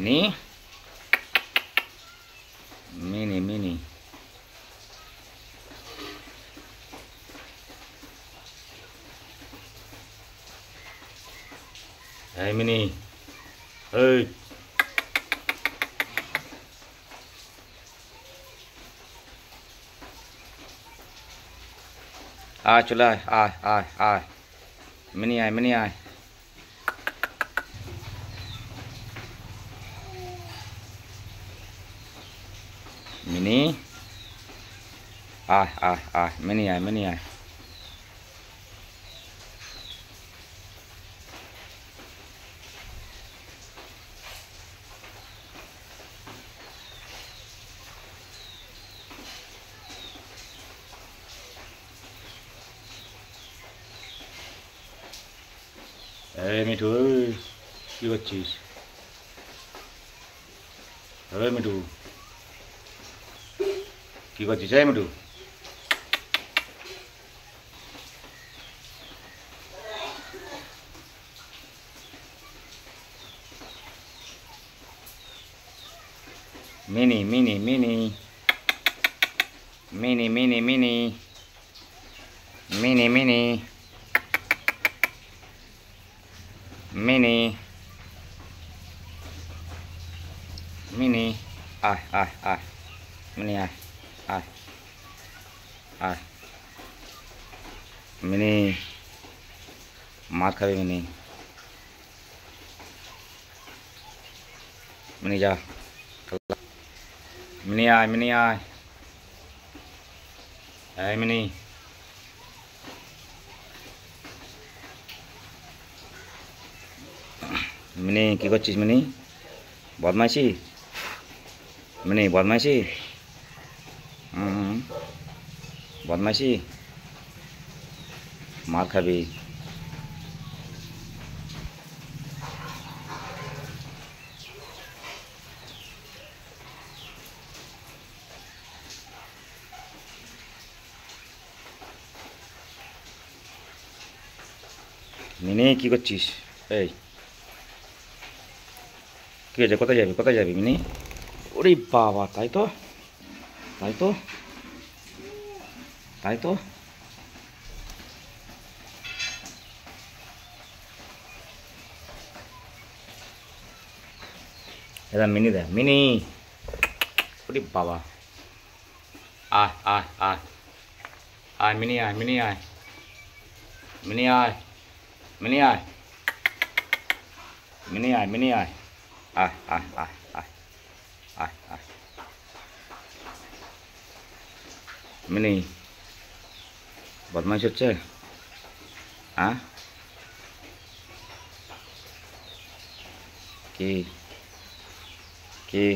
Mini mini mini এই mini এই আয় চলে আয় আয় আয় আয় মিনি আয় মিনি আয় মিনি আয় আয় আয় মিনি আয় মিনি আয় এই মিঠু কি করছিস? এই মিঠু কি করছিস? এই Mithu mini mini mini mini mini mini mini mini mini mini আয় আয় আয় মিনি আয় আয় আয় মিনি মার খাবে মিনি মিনি যা মিনি আয় মিনি আয় এই মিনি মিনি কি করছিস মিনি? বদমাইশি মিনি বদমাইশি বদমাইশি মার খাবি মিনি কি করছিস? এই কি আছে? কোথায় যাবি? কোথায় যাবি মিনি? ওরে বাবা, তাই তো তাই তো তাই তো এটা মিনি দে মিনি। ওরে বাবা, আয় আয় আয় আয় মিনি আয় মিনি আয় মিনি আয় মিনি আয় মিনি আয় মিনি আয় আয় আয় আয় আয় আয় আয় মিনি বদমাইশ হচ্ছে? হ্যাঁ কি কি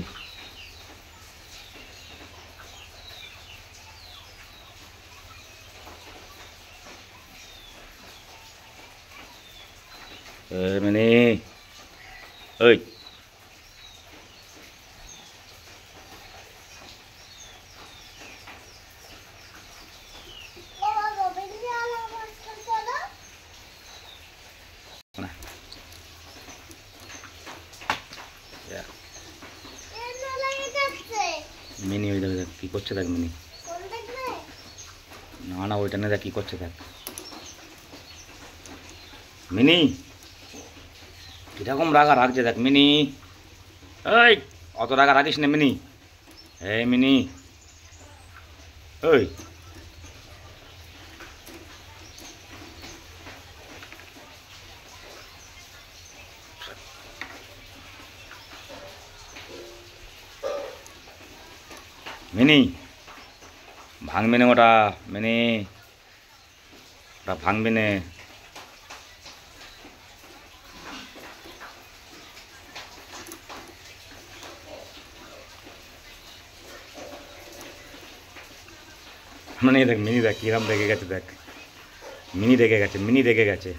মিনি ওই মিনি ওই দেখ কি করছে দেখ মিনি। না না ওইটা না দেখ কি করছে দেখ মিনি। কিরকম রাগা রাখছে দেখ মিনি। এই অত রাগা রাখিস না মিনি। এই মিনি ওই মিনি ভাঙবে না ওটা মিনি, ওটা ভাঙবে না। মানে দেখ মিনি দেখ কিরম রেগে গেছে দেখ। মিনি রেগে গেছে মিনি রেগে গেছে।